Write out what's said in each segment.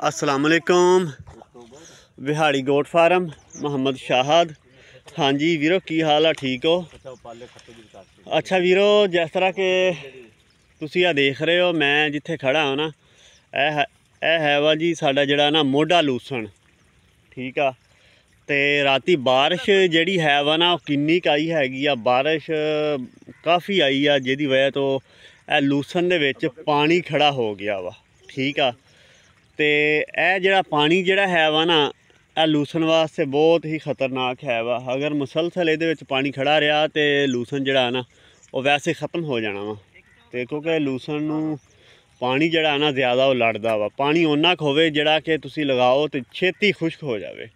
अस्सलाम वालेकुम। बिहाड़ी goat farm Mohammad Shahid. हाँ जी वीरो की हाल है, ठीक हो? अच्छा वीरो, जिस तरह के तुसी देख रहे हो मैं जिथे खड़ा हाँ ना, यह है वा जी साडा जिहड़ा ना मोढा लूसन। ठीक आ, ते राती बारिश जिहड़ी है वा ना किन्नी क आई हैगी आ, बारिश काफ़ी आई आ, जिहदी वजह तो यह लूसन दे विच पानी खड़ा हो गया वा। ठीक आ, ते यह जिहड़ा पानी जिहड़ा है वा ना, यह लूसन वास्ते बहुत ही खतरनाक है वा। अगर मुसलसल इहदे विच पानी खड़ा रहा तो लूसन जिहड़ा ना वो वैसे ख़त्म हो जाना वा। ते क्योंकि लूसन नूं पानी जिहड़ा ना ज़्यादा वो लड़दा वा, पानी उन्ना क होवे जिहड़ा कि तुसी लगाओ तो छेती खुश्क हो जाए।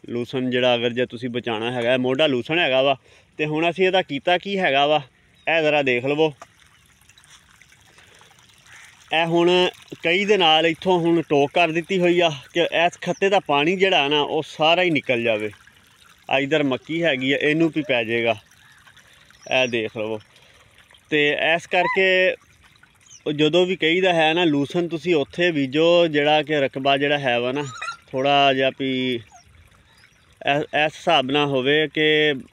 लूसन जिहड़ा अगर जे तुसी बचाना हैगा, मोढा लूसन हैगा वा, ते हुण असीं इहदा कीता की हैगा वा, यह ज़रा देख लवो। यह हुण कई दे नाल इत्थों हुण टोक कर दित्ती हुई आ कि इस खत्ते दा पानी जिहड़ा ना वो सारा ही निकल जावे। इधर मक्की हैगी, इनू भी पै जाएगा, यह देख लवो। ते इस करके जदों भी कहीदा है ना लूसन तुसी उत्थे बीजो जिहड़ा कि रकबा जिहड़ा है वा ना थोड़ा जिहा भी इस हिसाब ना होवे कि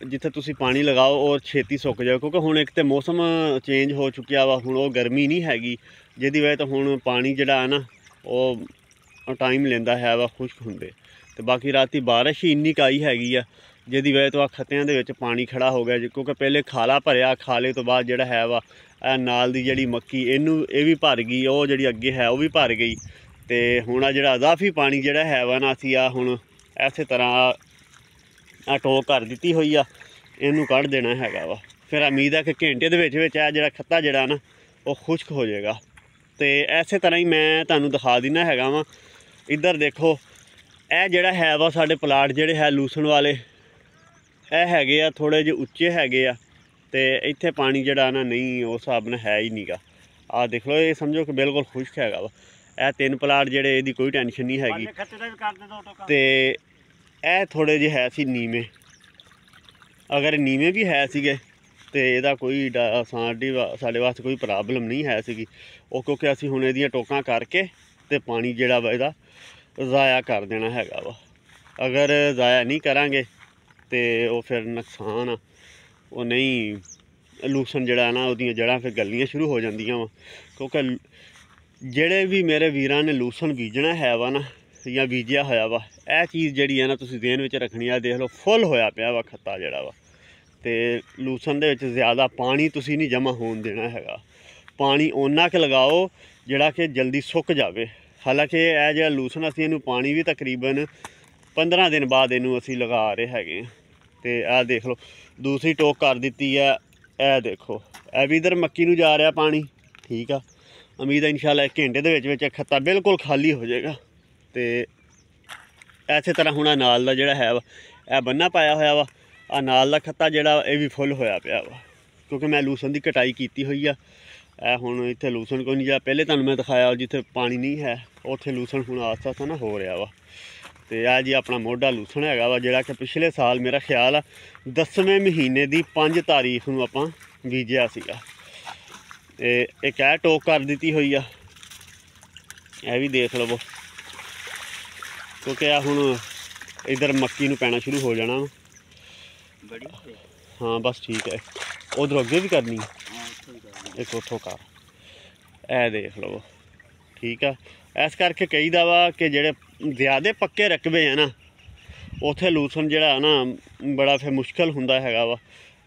जिथे तुसी पानी लगाओ और छेती सुक जाए। क्योंकि हुण एक तो मौसम चेंज हो चुकिया वा, हुण वो गर्मी नहीं हैगी, जिहदी वजह तो हुण पानी जिहड़ा है ना वो टाइम लैंदा है वा खुश्क हुंदे। ते बाकी राती बारिश ही इन्नी क आई हैगी आ, जिहदी वजह तो खत्तियां दे विच पानी खड़ा हो गया। क्योंकि पहले खाला भरिया, खाले तो बाद जिहड़ा है वा नाल दी जिहड़ी मक्की इनू ये भी भर गई, वो जिहड़ी अगे है वो भी भर गई। ते हुण आ जिहड़ा अजाफी पानी जिहड़ा है वा ना असीं आ हुण इस तरह टोक कर दित्ती हुई आ, इनू कढ़ देना हैगा वा। फिर उम्मीद है कि घंटे दे विच जिहड़ा खत्ता जिहड़ा ना वो खुश्क हो जाएगा। तो इस तरह ही मैं तुहानूं दिखा दिना हैगा वा। इधर देखो, यह जिहड़ा है वा साडे प्लाट जिहड़े है लूसन वाले यह हैगे आ थोड़े जे उच्चे हैगे आ, ते इत्थे पानी जिहड़ा ना नहीं उस हिसाब नाल है ही नहीं गा। आ देख लो, ये समझो कि बिल्कुल खुश्क हैगा वा। यह 3 प्लाट जिहड़े इहदी कोई टेंशन नहीं हैगी। ते यह थोड़े जे है सी नीवें, अगर नीवें भी है सीगे तो यदा कोई साढ़े वास्ते कोई प्रॉब्लम नहीं है सीगी। वो क्योंकि असीं हुण इहदियां टोकां करके ते पानी जिहड़ा वा इहदा ज़ाया कर देना हैगा वा। अगर ज़ाया नहीं करांगे तो वो फिर नुकसान आ, वो नहीं लूसन जिहड़ा ना उहदियां जड़ां फिर गलनियां शुरू हो जांदियां वा। क्योंकि जिहड़े भी मेरे वीरां ने लूसन बीजना है वा ना या बीजिया होया वा, यह चीज़ जिहड़ी है ना तुसीं ध्यान विच रखनी आ। देख लो फुल होया पिया वा खत्ता जिहड़ा वा, ते लूसन दे विच ज़्यादा पानी तुसीं नहीं जमा होण देना हैगा। पानी उन्ना क लगाओ जिहड़ा कि जल्दी सुक जावे। हालांकि यह जिहड़ा लूसन असीं इहनूं पानी भी तकरीबन 15 दिन बाद इहनूं असीं लगा रहे हैगे। ते आ देख लो दूसरी टोक कर दित्ती है, यह देखो यह भी इधर मक्की नूं जा रहा पानी। ठीक आ, उम्मीद है इंशाअल्लाह 1 घंटे दे विच खत्ता बिल्कुल खाली हो जाएगा। तो इस तरह हुण नाल दा जिहड़ा है वा यह बन्ना पाया होया वा, आ नाल दा खत्ता जिहड़ा ये भी फुल होया पिया वा। क्योंकि मैं लूसन की कटाई कीती हुई आ। हुण इत्थे लूसन कोई नहीं, जिहड़ा पहले तुहानूं मैं दिखाया जिथे पानी नहीं है उत्थे लूसन हुण आस्ता आस्ता ना हो रहा वा। तो यह जी अपना मोढा लूसन हैगा वा, जिहड़ा कि पिछले साल मेरा ख्याल आ 10वें महीने की 5 तारीख नूं आपां बीजिया सीगा। एक यह टोक कर दित्ती हुई आ, यह भी देख लवो। क्योंकि हुण इधर मक्की नूं पैना शुरू हो जाना वा। हाँ बस ठीक है, उधरों अगे भी करनी एक उतों कर, यह देख लो। ठीक है, इस करके कहीदा वा कि जेड़े ज़्यादा पक्के रकबे है ना उत्थे लूसन जिहड़ा ना बड़ा फिर मुश्किल हुंदा हैगा वा।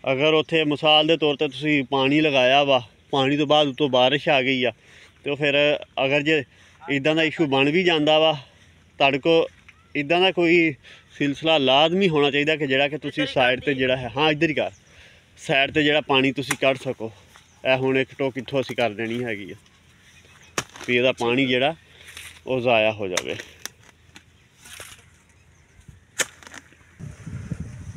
अगर उत्थे मिसाल के तौर पर तुसीं पानी लगाया वा, पानी तो बाद उतों बारिश आ गई आ, तो फिर अगर जे इदां दा इशू बन भी जांदा वा, तुहाडे कोल इदां दा कोई सिलसिला लाजमी होना चाहिए कि जिहड़ा कि तुसीं साइड ते जिहड़ा है, हाँ इधर ही कर, साइड ते जिहड़ा पानी तुसीं कढ़ सको। यह हुण एक टोक इत्थों असीं कर देनी हैगी आ भी इहदा पानी जिहड़ा वो ज़ाया हो जावे।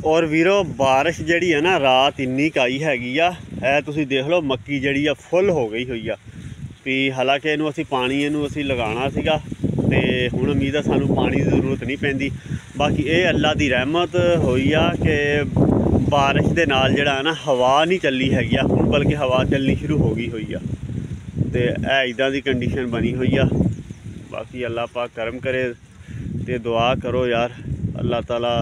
और वीरो बारिश जिहड़ी है ना रात इन्नी क आई हैगी आ, यह तुसीं देख लो मक्की जिहड़ी आ फुल हो गई हुई आ भी। हालांकि इहनूं असीं पानी इहनूं असीं लगाना सीगा ते हुण उम्मीद है सानूं पानी की जरूरत नहीं पैंदी। बाकी ये अल्लाह की रहमत होई आ कि बारिश दे नाल जिहड़ा ना हवा नहीं चली हैगी आ, हुण बल्कि हवा चलनी शुरू हो गई हुई आ। ते इदां दी कंडीशन बनी हुई आ। बाकी अल्लाह पाक करम करे ते दुआ करो यार अल्लाह ताला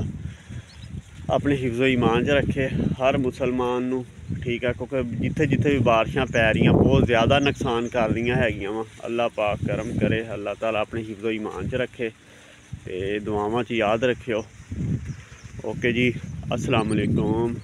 अपने हिफ्ज़ो ईमान च रखे हर मुसलमान नू, ठीक है, क्योंकि जिथे जिथे भी बारिशां पै रही बहुत ज़्यादा नुकसान कर रही हैगियां वा। अल्लाह पाक करम करे, अल्लाह ताला अपने हिफ्ज़ो ईमान च रखे ते दुआवां च याद रखियो। ओके जी, अस्सलाम वालेकुम।